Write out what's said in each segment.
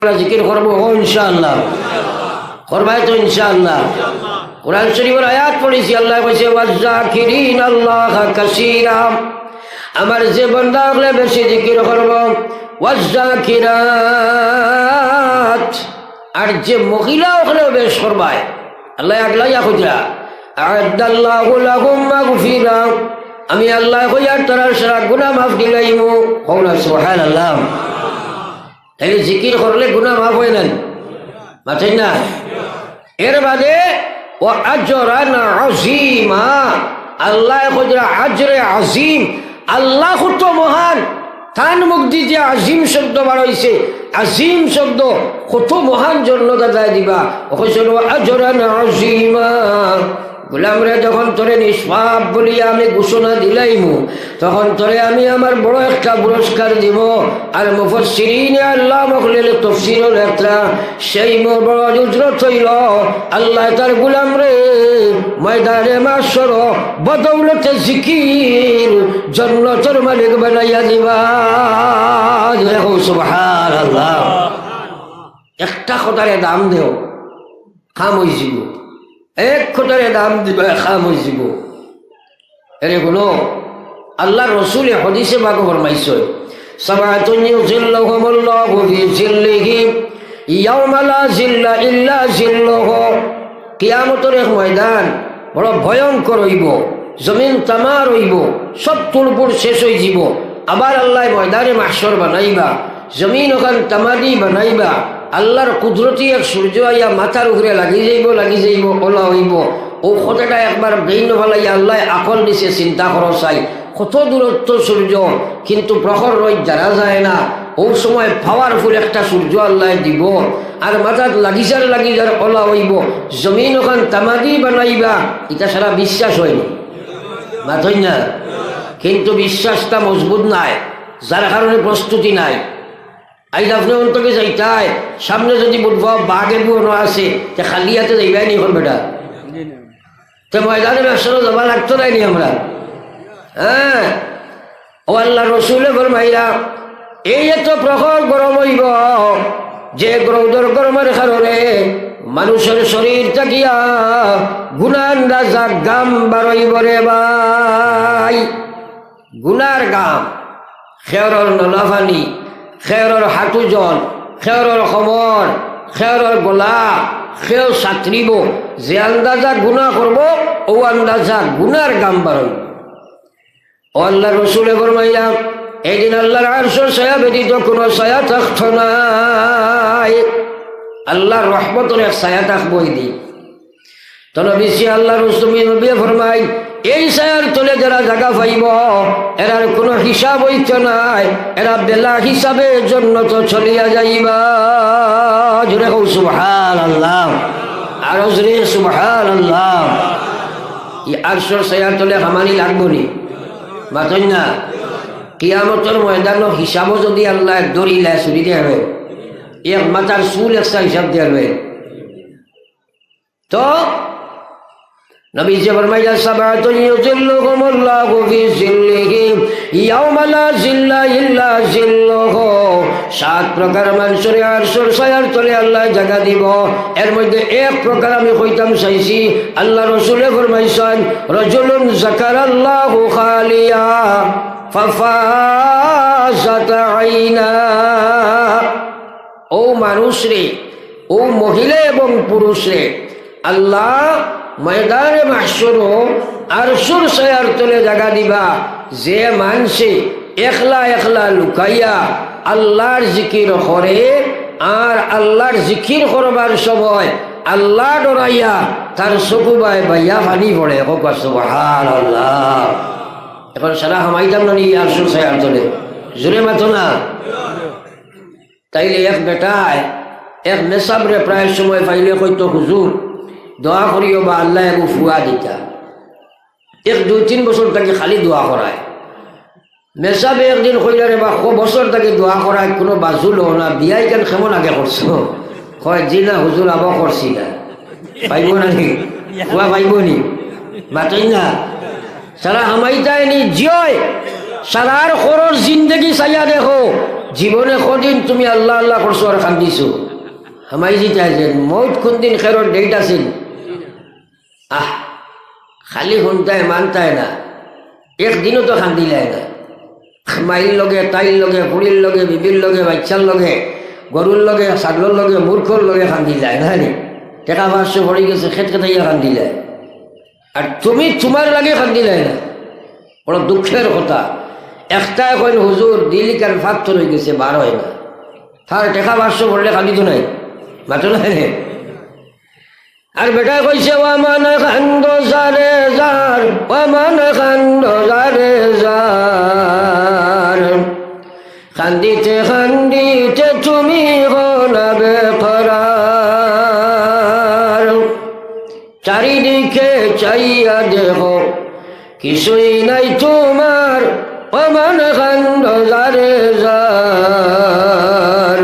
জিকির করবো ইনশাআল্লাহ, করবাই তো ইনশাআল্লাহ। কুরআন শরীফের আয়াত পড়েছি, আল্লাহ কইছে ওয়াজ্জাকিরিন আল্লাহ কাসীরা, আমার যে বান্দা হলে বেশি জিকির করব, ওয়াজ্জাকিরাত, আর যে মহিলা হলে বেশ করবাই। আল্লাহ আগলাইয়া কইরা আ'আদাল্লাহু লাহুম মাগফিরা, আমি আল্লাহ কইয়া তারা সারা গুনাহ মাফ দিলাইমু। কওনা সুবহানাল্লাহ। তাহলে জিকির করলে গুনাহ মাফ হয় না, মাথায় না? এর বাদে ও আজরান আযীমা, আল্লাহ কইরা আজরে আযীম, আল্লাহ কত মহান, তান মুখ দিয়ে আজিম শব্দ বার হইছে। আজিম শব্দ কত মহান জন্য দাদায় দিবা। কইছিল আজরান আযীমা, গোলাম রে যখন তোরে নিষ্পাপ বলিয়া আমি ঘোষণা দিলাইমু, তখন তোরে আমি আমার বড় একটা পুরস্কার দিব। আর মুফাসসিরিনে আল্লাহ মখলিল তাফসীরুল একটা সেই বড় উজরত হইল আল্লাহ তার গোলাম রে ময়দানে মাশর বদৌলতে জিকির জান্নাতের মালিক বানাইয়া দিবা। দেখো সুবহানাল্লাহ। একটা কথারে দাম দেও, খাম হয়ে যাব। এক কথারে দাম দিবা, খাম হয়ে যাব। এরে কোনো আল্লাহ রসুলে হদিসে বাকে ফরমাইছে, সাবাতুন ইউযিল্লুহুমুল্লাহু ফি জিল্লিহি ইয়াওমা লা জিল্লা ইল্লা জিল্লুহু। কিয়ামতের এক ময়দান বড় ভয়ঙ্কর হইব, জমিন তামার হইব, সব তুড়পুড় শেষ হয়ে যাব। আবার আল্লাহ ময়দানে মাহশর বানাইবা, জমিন ওখান তামাদি বানাইবা। আল্লাহর কুদরতি এক সূর্য আইয়া মাথার উপরে লাগি যাইব, ওলা হইব। ও কথাটা একবার বেইন ফেলাইয়া আল্লাহ আকল দিছে, চিন্তা করো চাই কত দূরত্ব সূর্য, কিন্তু প্রখর রোদ জানা যায় না। ও সময় পাওয়ারফুল একটা সূর্য আল্লাহ দিব, আর মাথাত লাগিজার ওলা হইব, জমিন ওখান তামাদি বানাইবা। এটা সারা বিশ্বাস হয়নি, মাথই না? কিন্তু বিশ্বাসটা মজবুত নাই, যার কারণে প্রস্তুতি নাই। আইজ আপনি অন্তকে যাইতাই, সামনে যদি বুধবা বাঘে বুনো আছে, তে খালি হাতে যাইবাই নি এখন বেটা? তো ময়দানে ব্যবসা যাবা লাগতো নাই নি আমরা? হ্যাঁ, ও আল্লাহ রসুলে ফরমাইয়া এই এত প্রখর গরম হইব যে রৌদর গরমের কারণে মানুষের শরীর থাকিয়া গুনার রাজা গাম বারইব রে ভাই। গুনার গাম, খেয়রর নলাফানি, খেয়রর হাঁটু জল, খেয়রর খবর, খেয়রর গোলা, খেয় সাঁতরিব। যে আন্দাজা গুণা করব ও আন্দাজা গুনার গাম বারইব। ও আল্লাহ রসুলে ফরমাইয়া এইদিন আল্লাহর আরশের ছায়া ব্যতীত কোনো ছায়া থাকত নাই। আল্লাহর রহমতের এক ছায়া থাকবো এই দিন। তো নবীজি আল্লাহ রসুল নবী ফরমাই এই ছায়ার তলে যারা জায়গা পাইব এরার কোনো হিসাব হইতে নাই, এরা বেলা হিসাবে জন্য তো চলিয়া যাইবা। জোরে কও সুবহানাল্লাহ, আরো জোরে সুবহানাল্লাহ। এই আরশের ছায়ার তলে হামানি লাগবো নি? মাতই না? কিয়ামতের ময়দান হিসাবও যদি আল্লাহ দরিলা চুরি দিয়ে হবে, এক মাথার চুল একটা হিসাব দিয়ে হবে। তো নবী যে ফরমাইয়া সাবাতুন ইউযিল্লুহুমুল্লাহু ফি জিল্লিহি ইয়াওমা লা জিল্লা ইল্লা জিল্লুহু। সাত প্রকার মানুষের আরশের ছায়ার তলে আল্লাহ জায়গা দিব। এর মধ্যে এক প্রকার আমি কইতাম চাইছি, আল্লাহ রসুলে ফরমাইছেন রাজুলুন যাকারাল্লাহু খালিয়া ফাফাজাত আইনা। ও মানুষ রে, ও মহিলা এবং পুরুষ রে, আল্লাহ ময়দানে মাহশর আরশের ছায়ার তলে জায়গা দিবা যে মানসে একলা একলা লুকাইয়া আল্লাহর জিকির করে, আর আল্লাহর জিকির করবার সময় আল্লাহ ডরাইয়া তার চকু বাইয়া পানি পড়ে। সুবহানাল্লাহ। এখন সারা হামাইতাম না নিয়ে আরশের ছায়ার তলে, জোরে মাতো না? তাইলে এক বেটায় এক মেসাবরে প্রায় সময় পাইলে কইতো হুজুর দোয়া করিও বা আল্লাহ একু ফুয়া দিতা। এক 2-3 বছর তাকে খালি দোয়া করায়। মেসাবে একদিন কইলা রে বা বছর তাকে দোয়া করায় কোনো বাজুল না, বিয়াই কেন কেমন আগে করছো? কয় জি না হুজুর, আবার করছি না। পাইব না নি? ফুয়া পাইব নি? মাতই না? সারা হামাইতায় নি জিয় সারার খরচ জিন্দগি চাইয়া দেখো জীবনে কদিন তুমি আল্লাহ আল্লাহ করছো আর কান্দিছো হামাই জিতাইছেন মৌত কোন দিন খেরোর ডেট আছেন খালি শুনতায় মানতায় না একদিনও তো কান্দিলাই না মাইর লগে তাইর লগে পুরীর লগে বিবির লগে বাচ্চার লগে গরুর লগে ছাগলের লগে মূর্খর লগে কান্দিলাই না নি টেকা 500 পড়ে গেছে খেত খেতাইয়া কান্দিলাই আর তুমি তোমার লাগে কান্দিলাই না বড় দুঃখের কথা একটা এখন হুজুর দিলিকার ফাত্তর হয়ে গেছে বার হয় না তার টেকা 500 পড়লে কান্দিত নাই মাত্র নাই আর বেটা কইছে ওয়ামান খান্দ জারে জার ওয়ামান খান্দ জারে জার খান্দিতে খান্দিতে তুমি হলাবে ফরার চারিদিকে চাইয়া দেখো কিছুই নাই তোমার ওয়ামান খান্দ জারে জার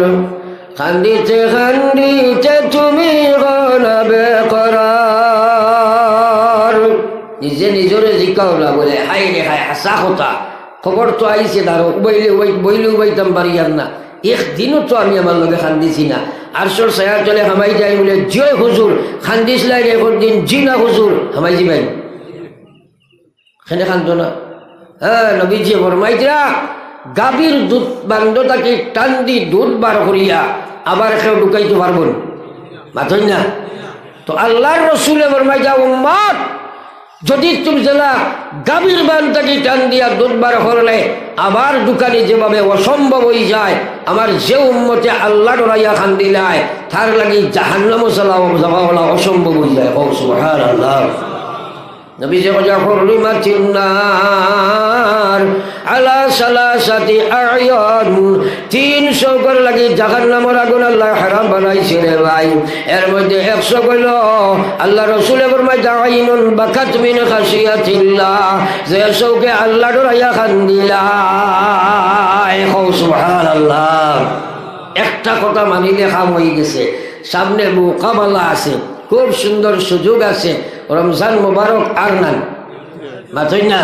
খান্দিতে খান্দিতে তুমি হলাবে ফরার নিজে নিজরে জিকাওলা বলে হাই রে হাই হাসা কথা খবর তো আইছে তার বইলে উবাইতাম পারিয়ার না একদিনও তো আমি আমার লগে খান্দিছি না আরশোর ছায়া চলে হামাই যাই বলে জয় হুজুর খান্দিসলাই এখন দিন জি না হুজুর হামাই যাবেন সেনে খান্ত না হ্যাঁ নবীজি ফরমাইতরা গাভীর দুধ বান্ধটাকে টান দি দুধ বার করিয়া আবার কেউ ঢুকাইতে পারবেন মাথই না তো আল্লাহর রসুলে ফরমাইতা উম্মত যদি তুমি জেলা গাভীর বান্ধটাকে টান দিয়া দুধ বার করলে আবার দোকানে যেভাবে অসম্ভব হয়ে যায় আমার যে উম্মতে আল্লাহ ডরাইয়া খান দিলায় তার লাগি জাহান্নাম যাওয়া অসম্ভব হয়ে যায় ও সুবহানাল্লাহ নবী যে হুরমাতিন নার আলা সালাসাতি আয়ান 300 করে লাগি জাহান্নামের আগুন আল্লাহ হারাম বানাইছে রে ভাই এর মধ্যে 100 কইল আল্লাহ রাসূল ফরমায় আইনুন বাকাত মিন খাশিয়াতিল্লাহ যে চোখে আল্লাহ ডরাইয়া কান্দিলাই ও সুবহানাল্লাহ একটা কথা মানিলে কাম হয়ে গেছে সামনে মুকাবালা আছে খুব সুন্দর সুযোগ আছে রমজান মোবারক আর নাই মাথই না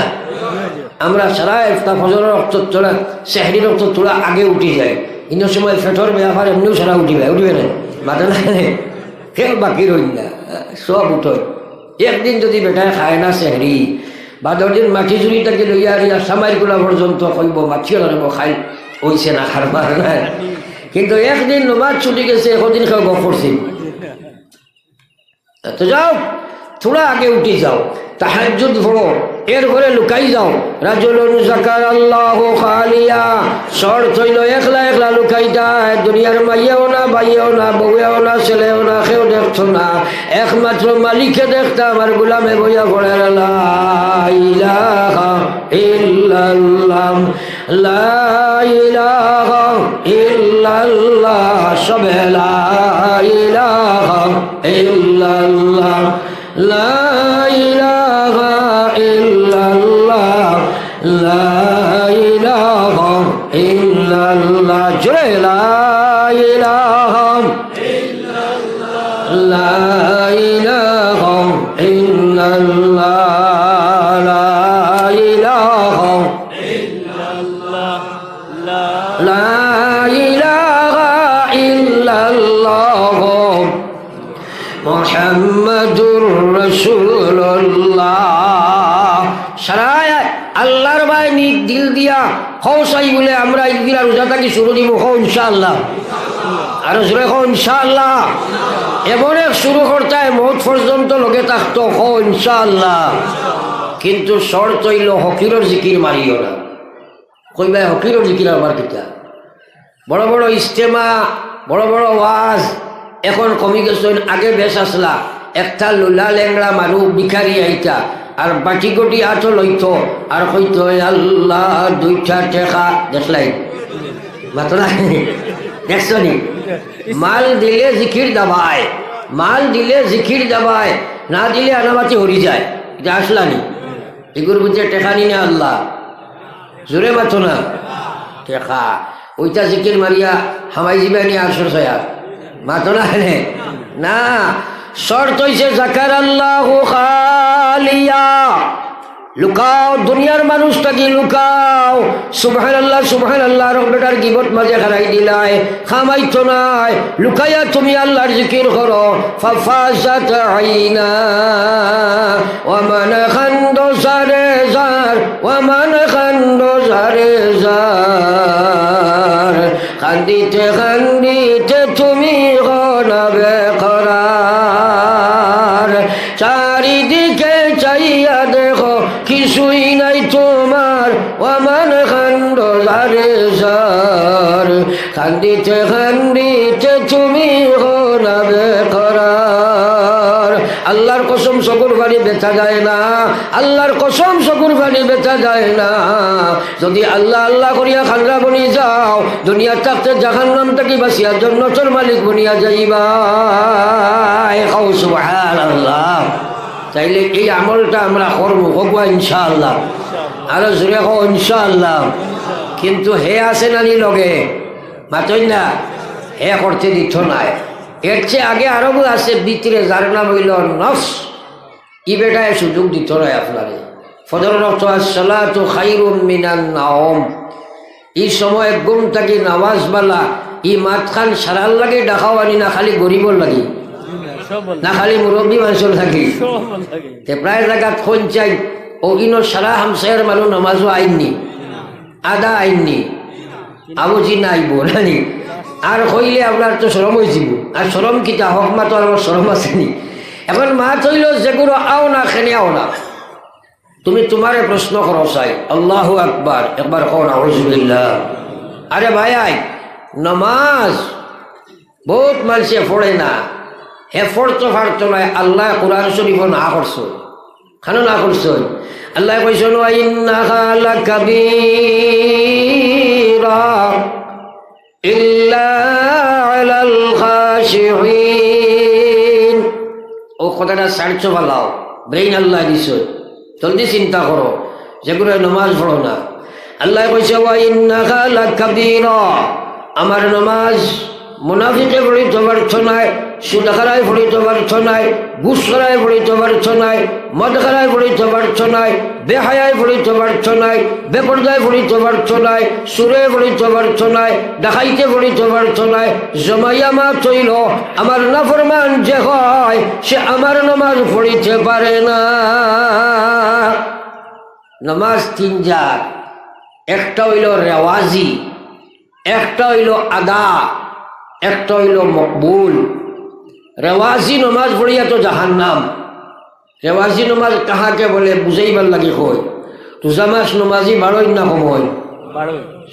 আমরা সারা ইফতার ফজর রক্ত তোলা সেহরি রক্ত তোলা আগে উঠি যায় ইন্য সময় ফেটর ব্যাপার এমনিও সারা উঠিবে না মাথা না কেউ বাকি রইল না সব উঠয় একদিন যদি বেটায় খায় না সেহরি বা 10 দিন মাটি জুড়িটাকে লইয়া আরিয়া সামাইর গোলা পর্যন্ত কইব মাছিও লাগব খাই হইছে না খারবার না কিন্তু একদিন নমাজ ছুটি গেছে একদিন কেউ গপ করছি তো যাও থোড়া আগে উঠে যাও তাহাজ্জুদ পড়ো এর ঘরে লুকাই যাও রাজুলুন যাকারাল্লাহু খালিয়া শর্ত হইল একলা একলা লুকাইতা দুনিয়ার মাইয়াও না বাইয়াও না বউয়াও না ছেলেও না কেউ দেখছো না একমাত্র মালিককে দেখতা আমার গোলামে বইয়া পড়ে লা ইলাহা ইল্লাল্লাহ লা ইলাহা ইল্লাল্লাহ সবে লা ইলাহা ইল্লাল্লাহ লা ইলাহা ইল্লাল্লাহ লা ইলাহা ইল্লাল্লাহ জয় লা ইলাহা ইল্লাল্লাহ লা ইলাহা ইল্লাল্লাহ লা ইলাহা ইল্লাল্লাহ লা ইলাহা ইল্লাল্লাহ মুহাম্মাদুর রাসূলুল্লাহ সারায় আল্লাহর ভাই নিজ দিল দিয়া হৌসাই বলে আমরা ঈদের রোজা থাকি শুরু দিব ইনশাআল্লাহ আর জোরে ইনশাআল্লাহ এমন এক শুরু করতে মৌত পর্যন্ত লগে থাকতো ইনশাআল্লাহ কিন্তু শর্ত হইল হকিরর জিকির মারিও না কইবা হকিরর জিকির আমার কিতা বড় বড় ইজতেমা বড় বড় ওয়াজ এখন কমি গেছে আগে বেশ আসলা একটা লুলা লেংড়া মানুষ ভিখারি আইতা আর বাটি গটি আটো লইতো আর কইতো আল্লাহ 2টা টাকা দেখলাই মাত্র দেখছো নি মাল দিলে জিকির দাবায় মাল দিলে জিকির দাবায় না দিলে আনাবাতি হরি যায় এটা আসলানি এগুর বুঝে টেকা নি না আল্লাহ জোরে মাতো না টেকা ওইটা জিকির মারিয়া হামাই জিবানি 800 ছয়া মাতো না না শর্ত হইছে যাকারাল্লাহু খালিয়া লুকাও, দুনিয়ার মানুষটাকে লুকাও। সুবহানাল্লাহ বেটার গিবত মাঝে হারাই দিলাই, খামাইতো নাই, লুকাইয়া তুমি আল্লাহর জিকির করো। ফাফাজাত আইনা ওয়ামান খান্দো জারে জার, ওয়ামান খান্দো জারে জার, কান্দিতে কান্দিতে তুমি গনাবে করার। চারিদিকে চাইয়া দেখো কিছুই নাই তোমার, ওয়ামান খান্দো জারে জার, কান্দিতে কান্দিতে তুমি গনাবে করার। আল্লাহর কসম চকুর পানি বেচা যায় না, আল্লাহর কসম চকুর পানি বেচা যায় না। যদি আল্লাহ আল্লাহ করিয়া খান্ডা বনি যাও, দুনিয়া থাকতে জাহান্নাম থেকে বাঁচিয়া জান্নাতের মালিক বনিয়া যাইবা। সুবহানাল্লাহ। তাইলে এই আমলটা আমরা করবো, হবো ইনশাআল্লাহ। আরো জোরে হো ইনশাআল্লাহ। কিন্তু হে আছে নানি লগে মাতই না, হে করতে দিত নাই। এর চেয়ে আগে আরো আছে ভিতরে, যার নাম হইল নফস। ই বেটায় সুযোগ দিত নাই আপনারে। ফজর রক্ত আসসালাতু খায়রুম মিনান নাওম। এই সময় ঘুম থাকি নামাজ বালা, ই মাত খান সারার লাগে ডাকাও আনি না, খালি গরিবর লাগি না, খালি মুরব্বী মানুষের থাকি। প্রায় জায়গাত ফোন চাই ও ইনো সারা হামসায়ের মানুষ নামাজও আইননি, আদা আইননি, আবুজি না আইব নানি। আর হইলে আপনার তো শরম হয়েছিল, আর শরম কিতা হক মা তো আমার শরম আসেনি। এখন মা হইল যেগুলো আও না খেনে আও না, তুমি তোমারে প্রশ্ন করো চাই। আল্লাহু আকবার, একবার কও নাউযুবিল্লাহ। আরে ভাই নমাজ বহুত মানুষে পড়ে না, হে পড়তো পারতো না। আল্লাহ কোরআন শরীফ না করছো, খানো না করছো। আল্লাহ কইছেন ওয়া ইন্নাহা লাকাবীরা ইল্লা আলাল খাশিঈন। ও কথাটা সারছো ভালাও, ব্রেইন আল্লাহ দিছো, জলদি চিন্তা করো, যেগুলো নমাজ পড়ো না। আল্লাহ কইছে ওয়া ইন্নাহা লাকাবীরা, আমার নমাজ মুনাফিকে পড়িতে পারছো নাই, সুদ খারায় পড়িতে পারছো নাই, ঘুষ খারায় পড়িতে পারছো নাই, মদ খারায় পড়িতে পারছো নাই, বেহায়ায় পড়িতে পারছো নাই, বেপরদায় পড়িতে পারছো নাই, সুরে পড়িতে পারছো নাই, ডাকাইতে পড়িতে পারছো নাই। জমাইয়া মা তৈল আমার নাফরমান যে হয়, সে আমার নামাজ পড়িতে পারে না। নামাজ তিন জাত, একটা হইল রেওয়াজি, একটা হইল আদা, একটা হইল মকবুল। রেওয়াজি নমাজ পড়িয়া তো জাহান্নাম। রেওয়াজি নমাজ কাহাকে বলে বুঝাইবার লাগি কই, রোজামাস নমাজি বারোই না সময়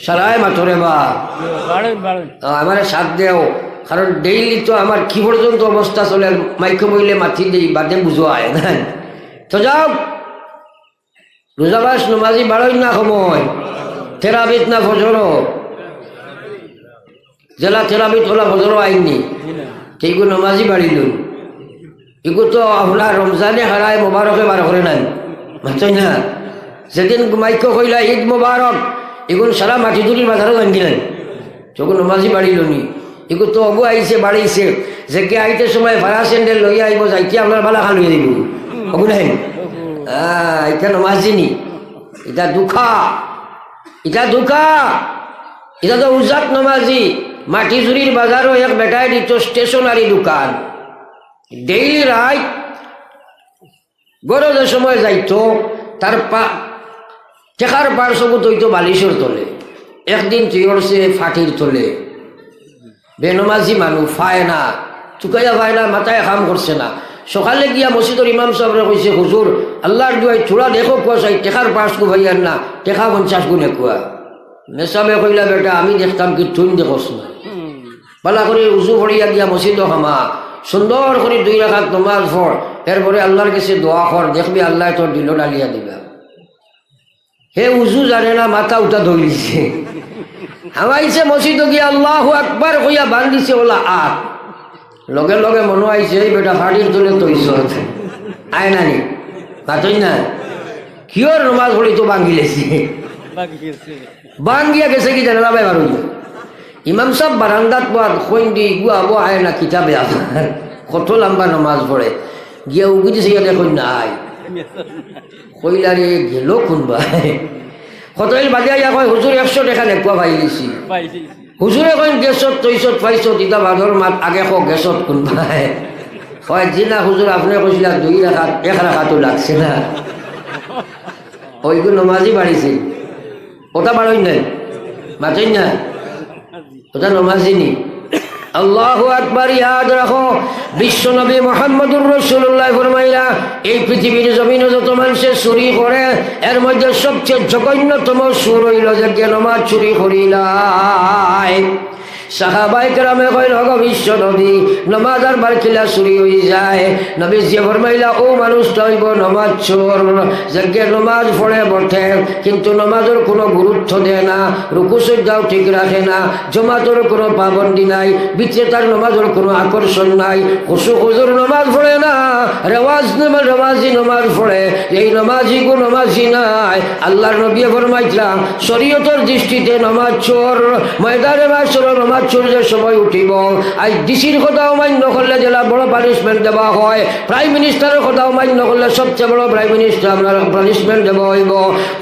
সারাই মাথরে বা আমার সাথ দেও, কারণ ডেইলি তো আমার কি পর্যন্ত অবস্থা চলে, মাইকে বইলে মাথি দেই বাদে বুঝোয় না। তো যাও, রোজামাস নমাজি বারোই না সময়, থেরাবিত না ফজর, জেলা থেরাপিত ওলা ফজর আইননি, সেইগু নমাজি বাড়িল। এগু তো আপনার রমজানে হারায় মোবারকে বার করে নাই, বুঝছেন না? যেদিন মাইক্য কইলা ঈদ মোবারক, এগুন সারা মাটি তুলির বাজারও জানছিলেন, তখন নমাজি বাড়িল নি। এগু তো অগু আইছে বাড়িছে, যে কে আইতে সময় ভাড়া স্যান্ডেল লইয়া আইব, যাইতে আপনার বালা খান লইয়া দিব, অগু নাই। এটা নমাজি নি, এটা দুঃখা, এটা দুঃখা, এটা তো উজাত নমাজি। মাটি চুরির বাজারও এক বেটায় দিত স্টেশনারি দোকান, ডেইলি রাইট গরজের সময় যাইতো, তার টেকার পার্শ্বত হইতো বালিশের তলে, একদিন তুই করছে ফাটির তলে। বেনমাজি মানুষ ফায় না, চুকাইয়া ফায় না, মাথায় কাম করছে না। সকালে গিয়া মসজিদের ইমাম সাহেবরা কইছে, হুজুর আল্লাহর দুয়াই চূড়া দেখো কুয়া চাই, টেকার পার্শ কো ভাইয়ার না, টেকা 50 গুণে কুয়া। মেসাবে কইলা বেটা আমি দেখতাম কি তুই দেখোস না, বালা করে উজু ভরিয়া দিয়া মসজিদ হামা, সুন্দর করে 2 রাকাত নমাজ পড়, এরপরে আল্লাহর কাছে দোয়া কর, দেখবি আল্লাহ তোর দিল ডালিয়া দিবা। হে উজু জানে না, মাথা উঠা ধরিছে, হামাইছে মসজিদ গিয়া আল্লাহু আকবার কইয়া বান্ধিছে ওলা আট, লগে লগে মনে আইছে এই বেটা ফাটির তুলে তৈছ আয় নানি মাতই না, কিয়র নমাজ পড়ি তো বাঙ্গিলেছে, বাঙ্গিয়া গেছে কি জানা ভাই বারো। ইমাম সাহেব বারান্দাত পর খৈন্দি গুয়াবো আয় না কিতাবে আপনার কত লম্বা নমাজ পড়ে, গিয়া উগি দিছে গিয়া দেখুন না আয় কইলারে গেল কোনবা কতইল বাদিয়া ইয়া কয় হুজুর 100 টাকা নেকুয়া পাই দিছি হুজুরে কইন গেছত তৈছত পাইছত ইতা বাদর মাত আগে ক গেছত কোনবা কয় জিনা হুজুর আপনি কইছিলা 2 রাকাত 1 রাকাতও লাগছে না ওইগুলো নমাজি বাড়িছিল ওটা বাড়ই নাই মাতেই না ওটা নমাজি নি আল্লাহু আকবার ইয়াদ রাখো বিশ্ব নবী মুহাম্মদুর রাসূলুল্লাহ ফরমাইলা এই পৃথিবীর জমিনে যত মানুষে চুরি করে এর মধ্যে সবচেয়ে জঘন্যতম চুর হইল যে নামাজ চুরি করিলাই সাহাবাই কেরামে কইল গো বিশ্ব নবী নামাজ আর বারকিলা চুরি হয়ে যায় নবী যে ফরমাইলা ও মানুষটা হইব নামাজ চোর যে নামাজ পড়ে বটে কিন্তু নামাজের কোনো গুরুত্ব দেয় না রুকু সজ্জাও ঠিক রাখে না জমাতের কোনো পাবন্দি নাই বিক্রেতার নামাজের কোনো আকর্ষণ নাই খুশু খুজুর নামাজ পড়ে না রেওয়াজি নামাজ পড়ে এই নামাজি গো নামাজি নাই আল্লাহর নবী ফরমাইছিলাম শরীয়তের দৃষ্টিতে নামাজ চোর ময়দানে মাসর নামাজ চোরের সময় উঠিব আজ ডিসির কথাও মান্য করলে জেলা বড় পানিশমেন্ট দেওয়া হয় প্রাইম মিনিস্টারের কথাও মান্য করলে সবচেয়ে বড় প্রাইম মিনিস্টার আপনার পানিশমেন্ট দেওয়া হইব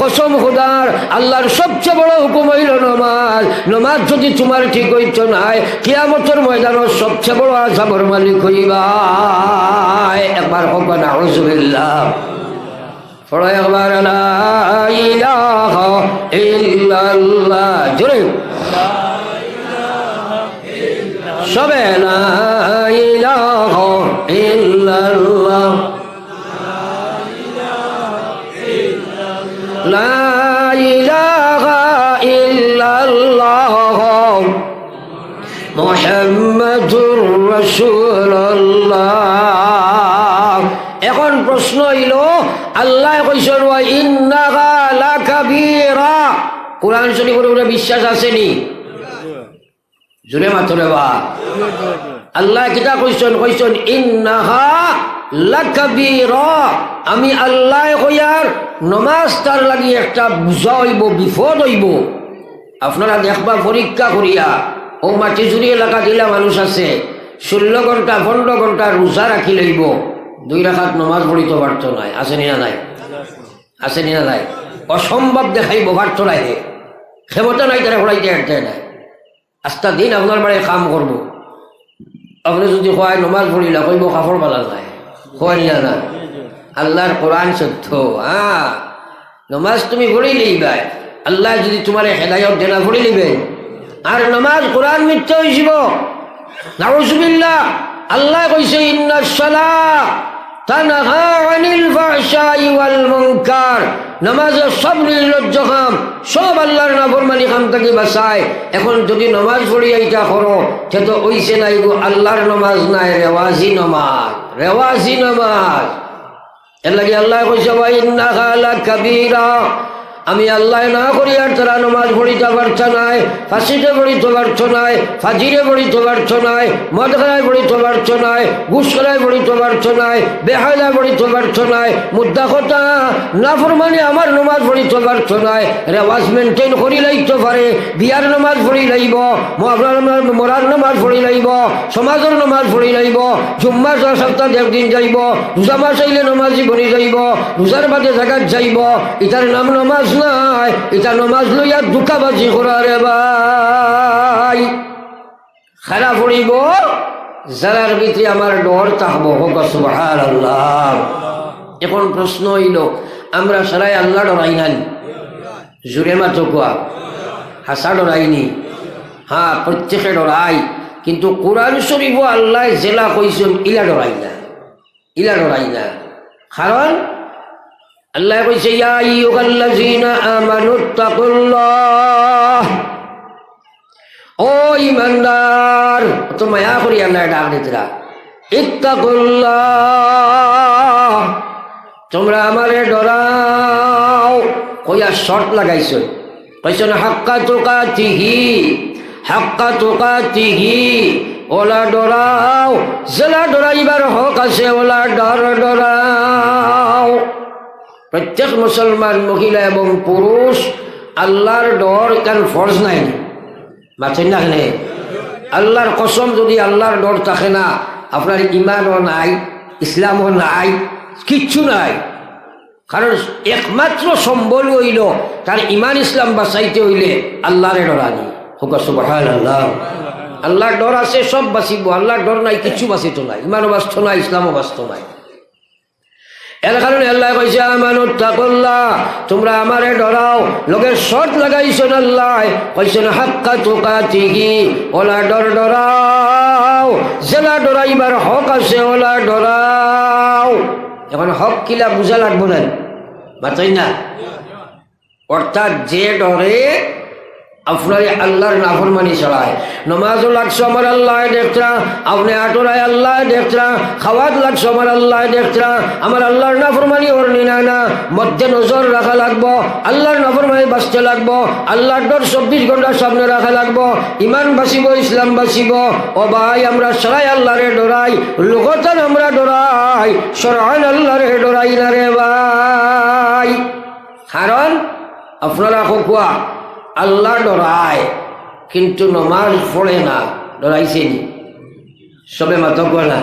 কসম খোদার আল্লাহর সবচেয়ে বড় হুকুম হইল নামাজ নামাজ যদি তোমার ঠিক হইতো নাই কিয়ামতের ময়দানের সবচেয়ে বড় আযাবের মালিক হইবা একবার হোক না আউযুবিল্লাহ পড়ো একবার লা ইলাহা ইল্লাল্লাহ জোরে সবে লা ইলাহা ইল্লাল্লাহ লা ইলাহা ইল্লাল্লাহ মুহাম্মাদুর রাসূলুল্লাহ এখন প্রশ্ন হইল আল্লাহ কইছেন ওয়া ইন্নাহা লাকাবীরা কোরআন শরীফের উপরে বিশ্বাস আসেনি জুরে মাতরে বা আল্লাহ কিতা কইছেন ইন্নাহা লাকাবীরা আমি আল্লাহ কইয়ার নামাজ তার লাগি একটা বুঝা হইব বিপদ হইব আপনারা দেখবা পরীক্ষা করিয়া ও মাটি জুড়ি এলাকা দিলা মানুষ আছে 16 ঘন্টা 15 ঘন্টা রোজা রাখি লইব 2 রাকাত নামাজ পড়িতে পারত নাই আসেনি না নাই আসেনি না নাই অসম্ভব দেখাইব পারত নাই ক্ষমতা নাই তারা পড়াইতে হাঁটতে নাই আস্তা দিন আপনার বাড়ি কাম করবো আপনি যদি কয় নমাজ পড়িলা কইব কাপড় বালা নাই কয় না আল্লাহর কোরআন সত্য নমাজ তুমি পড়ি লইবাই আল্লাহ যদি তোমার হেদায়ত দেনা পড়ি লিবে আর নমাজ কোরআন মিথ্যা হইব নাউজুবিল্লাহ আল্লাহ কইছে ইন্নাস সালাহ তানহা আনিল ফাহশাই ওয়াল মুনকার নামাজ সব নির্লজ্জ কাম সব আল্লাহর নাফরমানি কাম থেকে বাঁচায় এখন যদি নামাজ পড়ি এইটা করো সে তো ওইসে নাই গো আল্লাহর নামাজ নাই রেওয়াজি নামাজ এর লাগে আল্লাহ কইছে ওয়া ইন্নাহা লাকাবীরা আমি আল্লাহ না করি আর তারা নামাজ পড়িতে পারছ নাই ফাঁসিতে পড়িতে পারছ নাই ফাজিরে পড়িতে পারছ নাই মদ খায় পড়িতে পারছ নাই ঘুষ খায় পড়িতে পারছ নাই বেহায়লা পড়িতে পারছ নাই মুদ্রা কথা না ফরমানি আমার নামাজ পড়িতে পারছ নাই রেওয়াজ মেনটেন করি লাইতে পারে বিয়ার নামাজ পড়ি লাইব মরার নামাজ পড়ি লাইব সমাজের নামাজ পড়ি লাইব জুম্মার সপ্তাহ 1 দিন যাইব রোজা মাস আইলে নামাজি বনি যাইব রোজার বাদে জাগাত যাইব ইটার নাম নামাজ নাই এটা নামাজ লইয়া দুকাবাজি করা রে ভাই খারাপ পড়িব যারার ভিতরে আমার ডর থাকবো হোক সুবহানাল্লাহ এখন প্রশ্ন হইল আমরা সারাই আল্লাহ ডরাই নাই জুড়ে মাত্র কোয়া হাসা ডরাইনি হ্যাঁ প্রত্যেকে ডরাই কিন্তু কোরআন শরীফ আল্লাহ জেলা কইছেন ইলা ডরাই না কারণ আল্লাহ কইছে ইয়া আইয়ুহাল্লাযীনা আমানুত্তাকুল্লাহ ও ঈমানদার তো মায়া করি আল্লাহ ডাক দিতরা ইত্তাকুল্লাহ তোমরা আমারে ডরাও কইয়া শর্ত লাগাইছো কইছেন হাক্কা তুকাতিহি ওলা ডরাও জেলা ডরাইবার হক আছে ওলা ডরাও প্রত্যেক মুসলমান মহিলা এবং পুরুষ আল্লাহর ডর কেন ফরজ নাই বাঁচেন না কেন আল্লাহর কসম যদি আল্লাহর ডর থাকে না আপনার ইমানও নাই ইসলামও নাই কিচ্ছু নাই কারণ একমাত্র সম্বল হইল তার ইমান ইসলাম বাঁচাইতে হইলে আল্লাহরে ডরানি। সুবহানাল্লাহ। আল্লাহর ডর আছে সব বাঁচিব, আল্লাহর ডর নাই কিছু বাঁচিত নাই, ইমানও বাঁচত নাই, ইসলামও বাঁচত নাই। এর কারণে আল্লাহ কইছে আমানুত্তাকুল্লাহ, তোমরা আমারে ডরাও। লোকের শর্ত লাগাইছেন আল্লাহ, কইছেন হাক্কা তুকাতিহি, ওলা ডর ডরাও, জেলা ডরাইবার হক আছে ওলা ডরাও। এখন হক কিলা বুঝা লাগবো না, বাতাই না। অর্থাৎ যে ডরে আপনার আল্লাহর নাফরমানি চড়ায়, নমাজও লাগছো আমার আল্লাহ দেখতরা, আপনি আটোরায় আল্লাহ দেখতরা, খাওয়াত লাগছো আমার আল্লাহ দেখতরা, আমার আল্লাহর নাফরমানি ওরনি না মধ্যে নজর রাখা লাগবো, আল্লাহর নাফরমানি বাঁচতে লাগবো, আল্লাহর ডর 24 ঘন্টা সামনে রাখা লাগবো, ইমান বাঁচিব, ইসলাম বাঁচিব। ও ভাই, আমরা সরাই আল্লাহরে ডরাই, লোকতান আমরা ডরাই, সরাই আল্লাহরে ডরাই না রে ভাই। কারণ আপনারা কোয়া আল্লাহ ডরায় কিন্তু নমাজ পড়ে না, ডরাইছেনি সবে মাথা না।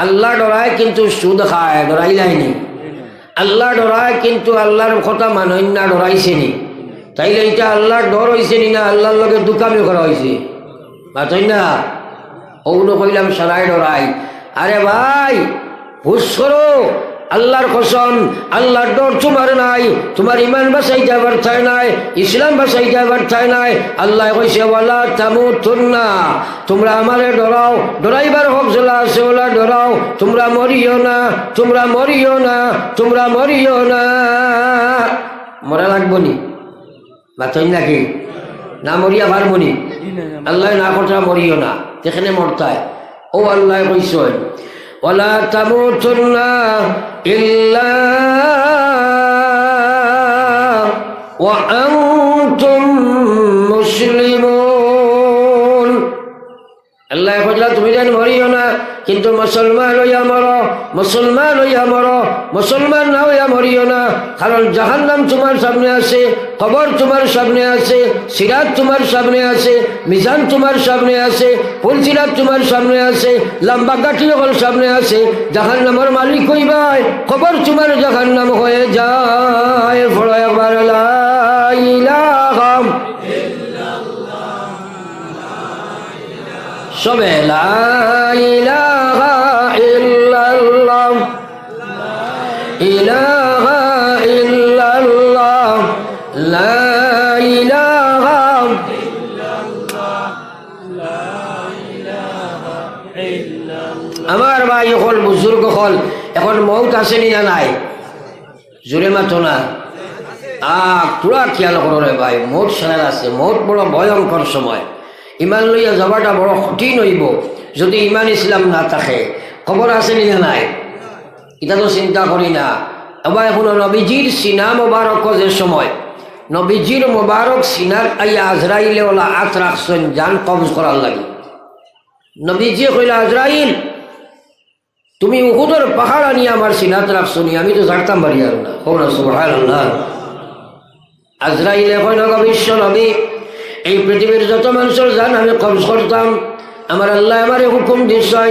আল্লাহ ডরায় কিন্তু সুদ খায়, ডরাইলাইনি। আল্লাহ ডরায় কিন্তু আল্লাহর কথা মানই না, ডরাইছেনি। তাইলে এটা আল্লাহর ডর হয়েছেনি না আল্লাহর লগে দুকামি করা হয়েছে, মাথই না। ওগুলো কইলাম সারাই ডরাই। আরে ভাই হুশ করো, আল্লাহর কসম, আল্লাহর ডর তোমার নাই, তোমার ইমান বাঁচাই যাবার চাই নাই, ইসলাম বাঁচাই যাবার চাই নাই। আল্লাহ কইছে ওয়ালা তামুতুন্না, তোমরা আমারে ডরাও, ডরাইবার হক জেলা আছে ওলা ডরাও, তোমরা মরিও না, তোমরা মরিও না, তোমরা মরিও না। মরা লাগবো নি বাতই নাকি না, মরিয়া পারবনি। আল্লাহ না কথা মরিও না, যেখানে মরতায়। ও আল্লাহ কইছে ওয়ালা তামুতুন্না ইল্লা ওয়া আনতুম মুসলিমুন। আল্লাহ কইলা তুমি যেন মরিও না, কিন্তু মুসলমান হইয়া মরো, মুসলমান হইয়া মরো, মুসলমান না হইয়া মরিও না। কারণ জাহান্নাম তোমার সামনে আছে, কবর তোমার সামনে আছে, সিরাত তোমার সামনে আছে, মিজান তোমার সামনে আছে, পুলসিরাত তোমার সামনে আছে, লম্বা গাঠি হল সামনে আছে। জাহান্নামের মালিক হইবাই, কবর তোমার জাহান্নাম হয়ে যায়। বড় একবার লা ইলাহা সবে লা ইলাহা ইল্লাল্লাহ, ইলাহা ইল্লাল্লাহ, লা ইলাহা ইল্লাল্লাহ, লা ইলাহা ইল্লাল্লাহ। আমার ভাই হল, বুজুর্গ হল, এখন মৌত আসেনি না নাই? জোরে মাতো না। তোরা খেয়াল করো রে ভাই, মৌত সারা আছে। মৌত বড় ভয়ঙ্কর সময়। ইমান লইয়া যাবাটা বড় কঠিন হইব যদি ইমান ইসলাম না থাকে। খবর আছে না নাই? এটা তো চিন্তা করি না। এবার এখন নবীজির সিনা মোবারক যে সময়, নবীজির মোবারক সিনার আইয়া আজরাইলে ওলা আত রাখছেন জান কবজ করার লাগে। নবীজি কইলা আজরাইল তুমি উহুদের পাহাড় আনি আমার সিনাত রাখছো নি, আমি তো জানতাম পারি আর না। সুবহানাল্লাহ। আজরাইলে কইল বিশ্ব নবী, এই পৃথিবীর যত মানুষের জান আমি কবজ করতাম। আমার আল্লাহ আমারে হুকুম দিচ্ছেন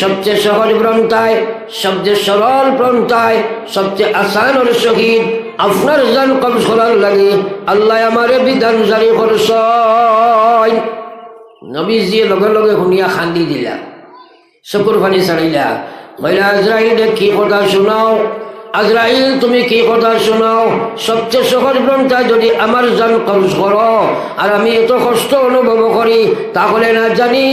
সবচেয়ে সহজ পন্থায়, সবচেয়ে সরল পন্থায়, সবচেয়ে আসান ও শহীদ আপনার জান কবজ করার লাগে আল্লাহ আমারে বিধান জারি করছেন। নবীজি লগে লগে শুনিয়া খান্দি দিলা, চকুর পানি ছাড়িলা। কইলা আজরাইল কি কথা শোনাও। আজরাইল তুমি কি কথা শোনাও? সবচেয়ে সহজ পন্থায় যদি আমার জান কবজ করো আর আমি এত কষ্ট অনুভব করি, তাহলে না জানি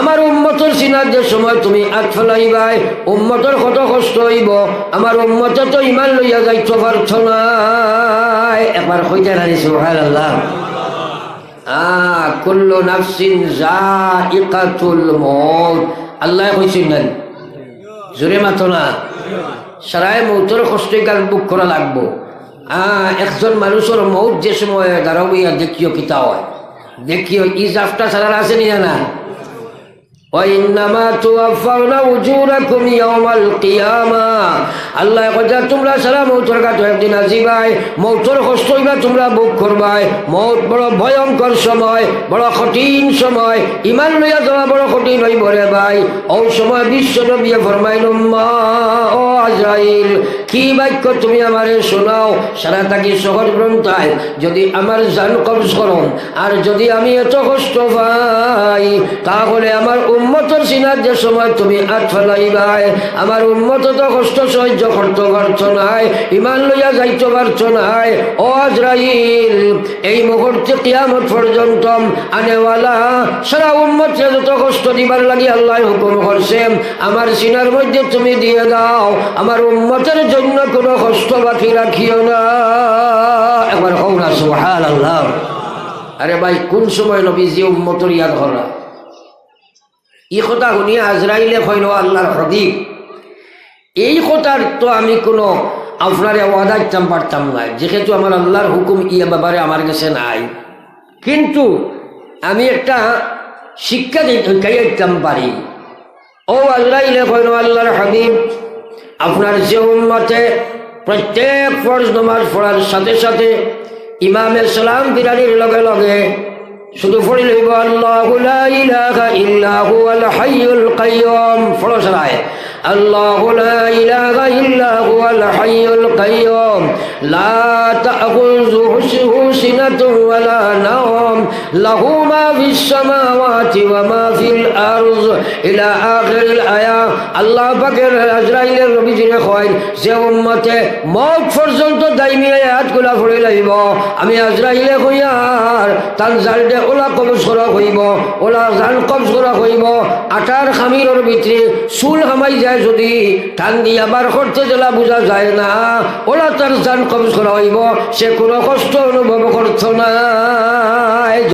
আমার উম্মতের সিনার যে সময় তুমি আট ফেলাইবাই, উম্মতের কত কষ্ট হইব। আমার উম্মতে তো ইমান লইয়া যাইতে পারছ না। একবার কইতে নানি সুবহানাল্লাহ। কুল্লু নাফসিন যায়িকাতুল মউত, আল্লাহ কইছেন না? জোরে মাতো না। সারায় মৌতর কষ্টই গাল বুক করা লাগবো। একজন মানুষের মৌত যে সময় দাঁড়াইয়া দেখিও কিতা হয়, দেখিও ইজাফটা ছাড়া আছে নি না? وإنما توفون أجوركم يوم القيامة আল্লাহ কইতা তোমরা সারা মৌতের কাছে একদিন আসিবাই, মৌতের কষ্ট হইবা তোমরা বুক করবাই। মৌত বড় ভয়ঙ্কর সময়, বড় কঠিন সময়, ইমান লইয়া যাওয়া বড় কঠিন হইব রে ভাই। ওই সময় বিশ্ব নবী ফরমাইল ও আজরাইল কি বাক্য তুমি আমারে শোনাও। সারা থাকি সহজ গ্রন্থায় যদি আমার জান কবজ করো আর যদি আমি এত কষ্ট পাই তাহলে আমার উম্মতের সিনার যে সময় তুমি আট ফেলাইবাই, আমার উম্মত তো কষ্ট সহ্য করতে পারছো নাই, ইমান লইয়া যাইতে পারছো নাই। ও আজরাইল, এই মুহূর্তে কিয়ামত পর্যন্ত আনেওয়ালা সারা উম্মতকে যত কষ্ট দিবার লাগি আল্লাহ হুকুম করছে, আমার সিনার মধ্যে তুমি দিয়ে দাও, আমার উম্মতের জন্য কোনো কষ্ট বাকি রাখিও না। একবার হোক না সুবহানাল্লাহ। আরে ভাই, কোন সময় নবীজি উম্মতর ইয়াদ করা? এই কথা শুনিয়া আজরাইলে কইল, আল্লাহর হাবিব, এই কথার তো আমি কোনো আপনার ওয়াদা দিতাম পারতাম না, যেহেতু আমার আল্লাহর হুকুম ইয়া ব্যাপারে আমার কাছে নাই, কিন্তু আমি একটা শিক্ষা দিতাম পারি। ও আজরাইলে কইল, আল্লাহর হাবিব, আপনার যে উম্মতে প্রত্যেক ফরজ নামাজ পড়ার সাথে সাথে ইমামে সালাম বিরানির লগে লগে শুধু পড়ি লইব আল্লাহু লা ইলাহা ইল্লা হুয়াল হাইয়ুল কাইয়্যুম। পড়ো সবাই, আল্লাহু লা ইলাহা ইল্লা হুয়াল হাইয়ুল কাইয়্যুম লা তাখুযুহু সিনাতুন ওয়ালা নাওম লাহু মা ফিস সামাওয়াতি ওয়া মা ফিল আরদ ইলা আখিরিল আয়া। আল্লাহ পাকের আজরাইলের নবীজিরে কয়, যে উম্মতে মওত পর্যন্ত দাইমি আয়াতগুলা পড়ে লইব, আমি আজরাইলে কইয়ার তান জালদে ওলা কবজ করা হইব, ওলা জান কবজ করা হইব। আটার খামিরের ভিতরে চুল হামাই যায়, যদি টান দিয়ে আবার করতে জেলা বোঝা যায় না, ওলা তার জান কবজ করা হইব, সে কোনো কষ্ট অনুভব করত না।